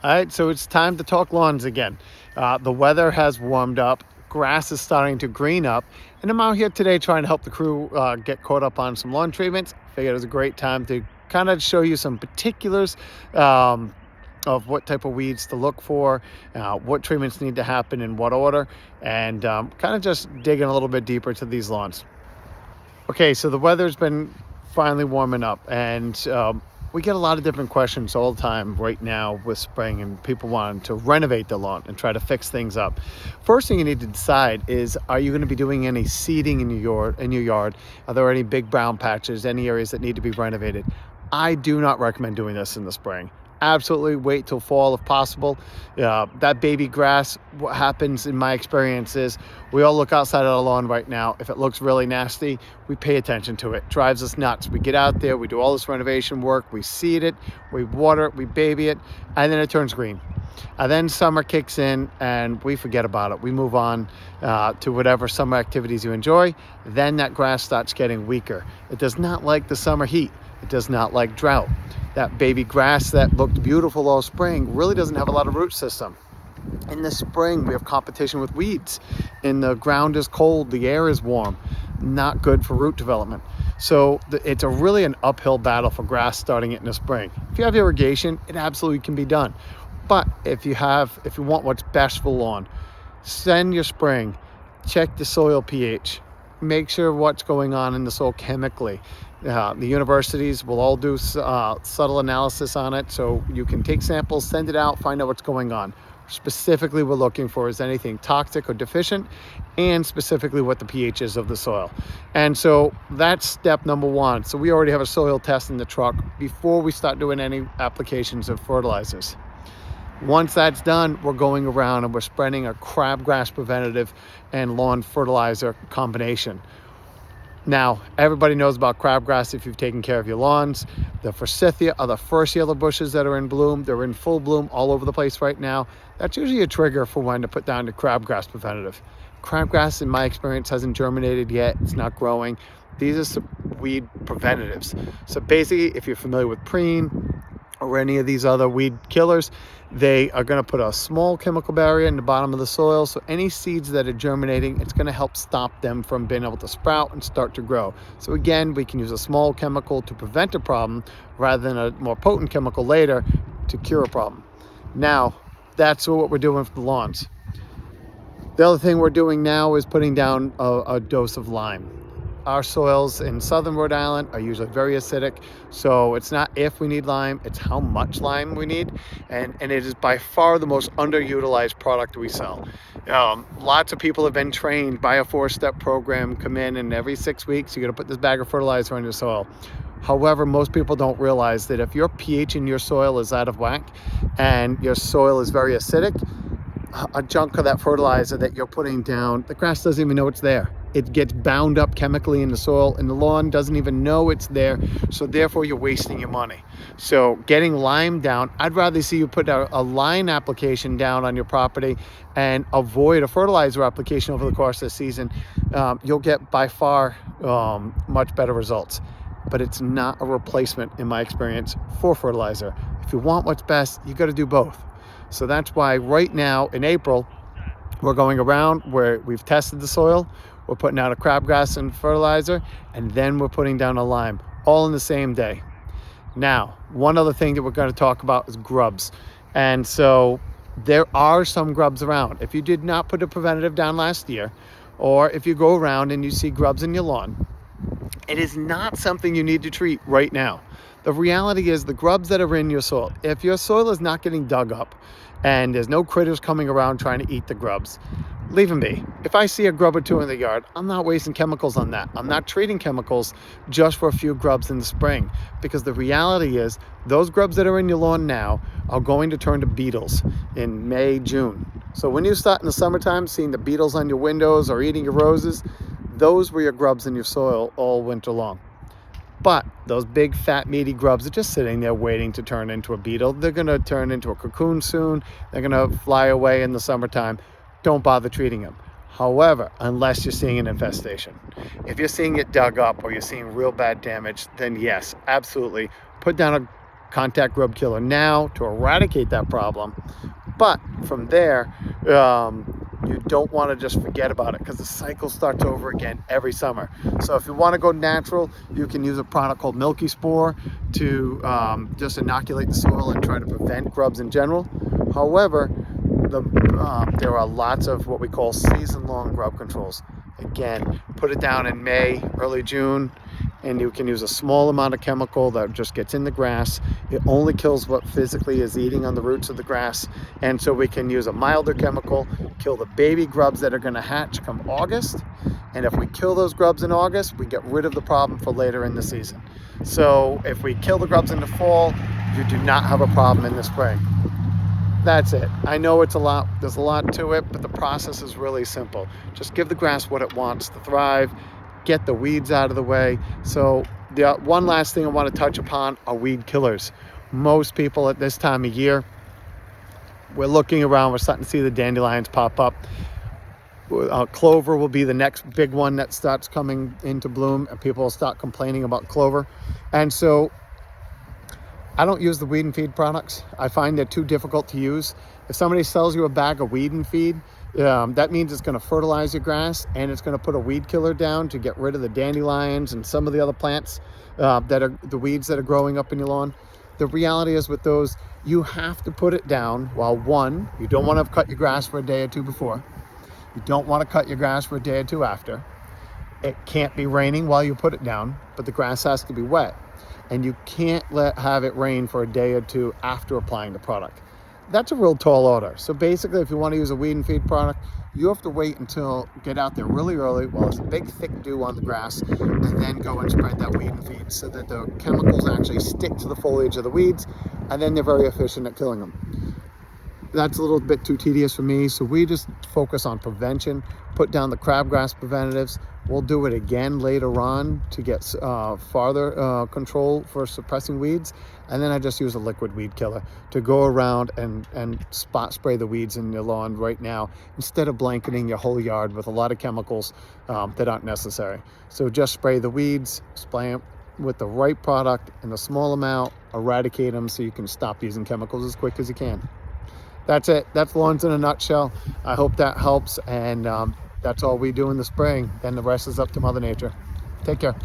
All right, so it's time to talk lawns again. The weather has warmed up, grass is starting to green up, and I'm out here today trying to help the crew get caught up on some lawn treatments. Figured it was a great time to kind of show you some particulars um, of what type of weeds to look for, what treatments need to happen in what order, and kind of just digging a little bit deeper to these lawns. Okay, so the weather's been finally warming up, and we get a lot of different questions all the time right now with spring, and people wanting to renovate the lawn and try to fix things up. First thing you need to decide is: are you going to be doing any seeding in your yard? Are there any big brown patches, any areas that need to be renovated? I do not recommend doing this in the spring. Absolutely wait till fall if possible. That baby grass, what happens in my experience is we all look outside of the lawn right now. If it looks really nasty, we pay attention to it. Drives us nuts. We get out there, we do all this renovation work, we seed it, we water it, we baby it, and then it turns green. And then summer kicks in and we forget about it. We move on to whatever summer activities you enjoy. Then that grass starts getting weaker. It does not like the summer heat. It does not like drought. That baby grass that looked beautiful all spring really doesn't have a lot of root system. In the spring, we have competition with weeds. And the ground is cold, the air is warm. Not good for root development. So it's really an uphill battle for grass starting it in the spring. If you have irrigation, it absolutely can be done. But if you want what's best for lawn, send your spring, check the soil pH, make sure what's going on in the soil chemically. The universities will all do subtle analysis on it, so you can take samples, send it out, find out what's going on. Specifically, we're looking for is anything toxic or deficient, and specifically what the pH is of the soil. And so that's step number one. So we already have a soil test in the truck before we start doing any applications of fertilizers. Once that's done, we're going around and we're spreading a crabgrass preventative and lawn fertilizer combination. Now, everybody knows about crabgrass if you've taken care of your lawns. The forsythia are the first yellow bushes that are in bloom. They're in full bloom all over the place right now. That's usually a trigger for when to put down the crabgrass preventative. Crabgrass, in my experience, hasn't germinated yet. It's not growing. These are some weed preventatives. So basically, if you're familiar with preen or any of these other weed killers, they are going to put a small chemical barrier in the bottom of the soil. So any seeds that are germinating, it's going to help stop them from being able to sprout and start to grow. So again, we can use a small chemical to prevent a problem rather than a more potent chemical later to cure a problem. Now, that's what we're doing for the lawns. The other thing we're doing now is putting down a dose of lime. Our soils in southern Rhode Island are usually very acidic, so it's not if we need lime, it's how much lime we need, and it is by far the most underutilized product we sell. Lots of people have been trained by a 4-step program, come in and every 6 weeks you're going to put this bag of fertilizer on your soil. However, most people don't realize that if your pH in your soil is out of whack and your soil is very acidic, a chunk of that fertilizer that you're putting down, the grass doesn't even know it's there. It gets bound up chemically in the soil, and the lawn doesn't even know it's there, so therefore you're wasting your money. So getting lime down, I'd rather see you put a line application down on your property and avoid a fertilizer application over the course of the season. You'll get by far much better results. But it's not a replacement, in my experience, for fertilizer. If you want what's best, you got to do both. So that's why right now in April, we're going around where we've tested the soil, we're putting out a crabgrass and fertilizer, and then we're putting down a lime, all in the same day. Now, one other thing that we're going to talk about is grubs. And so there are some grubs around. If you did not put a preventative down last year, or if you go around and you see grubs in your lawn, it is not something you need to treat right now. The reality is the grubs that are in your soil, if your soil is not getting dug up and there's no critters coming around trying to eat the grubs, leave them be. If I see a grub or two in the yard, I'm not wasting chemicals on that. I'm not treating chemicals just for a few grubs in the spring, because the reality is those grubs that are in your lawn now are going to turn to beetles in May, June. So when you start in the summertime seeing the beetles on your windows or eating your roses, those were your grubs in your soil all winter long. But those big, fat, meaty grubs are just sitting there waiting to turn into a beetle. They're going to turn into a cocoon soon. They're going to fly away in the summertime. Don't bother treating them. However, unless you're seeing an infestation. If you're seeing it dug up or you're seeing real bad damage, then yes, absolutely. Put down contact grub killer now to eradicate that problem. But from there, you don't want to just forget about it, because the cycle starts over again every summer. So if you want to go natural, you can use a product called Milky Spore to just inoculate the soil and try to prevent grubs in general. However, there are lots of what we call season-long grub controls. Again, put it down in May, early June, and you can use a small amount of chemical that just gets in the grass. It only kills what physically is eating on the roots of the grass. And so we can use a milder chemical, kill the baby grubs that are going to hatch come August. And if we kill those grubs in August, we get rid of the problem for later in the season. So if we kill the grubs in the fall, you do not have a problem in the spring. That's it. I know it's a lot, there's a lot to it, but the process is really simple. Just give the grass what it wants to thrive, get the weeds out of the way. So the one last thing I want to touch upon are weed killers. Most people at this time of year, we're looking around, we're starting to see the dandelions pop up. Clover will be the next big one that starts coming into bloom, and people will start complaining about clover. And so I don't use the weed and feed products. I find they're too difficult to use. If somebody sells you a bag of weed and feed, that means it's going to fertilize your grass, and it's going to put a weed killer down to get rid of the dandelions and some of the other plants that are the weeds that are growing up in your lawn. The reality is with those, you have to put it down while, one, you don't want to cut your grass for a day or two before. You don't want to cut your grass for a day or two after. It can't be raining while you put it down, but the grass has to be wet. And you can't have it rain for a day or two after applying the product. That's a real tall order. So basically, if you want to use a weed and feed product, you have to wait until get out there really early while there's a big thick dew on the grass, and then go and spread that weed and feed so that the chemicals actually stick to the foliage of the weeds, and then they're very efficient at killing them. That's a little bit too tedious for me, so we just focus on prevention, put down the crabgrass preventatives. We'll do it again later on to get farther control for suppressing weeds, and then I just use a liquid weed killer to go around and spot spray the weeds in your lawn right now, instead of blanketing your whole yard with a lot of chemicals that aren't necessary. So just spray the weeds, spray them with the right product in a small amount, eradicate them so you can stop using chemicals as quick as you can. That's it. That's lawns in a nutshell. I hope that helps, and that's all we do in the spring. Then the rest is up to Mother Nature. Take care.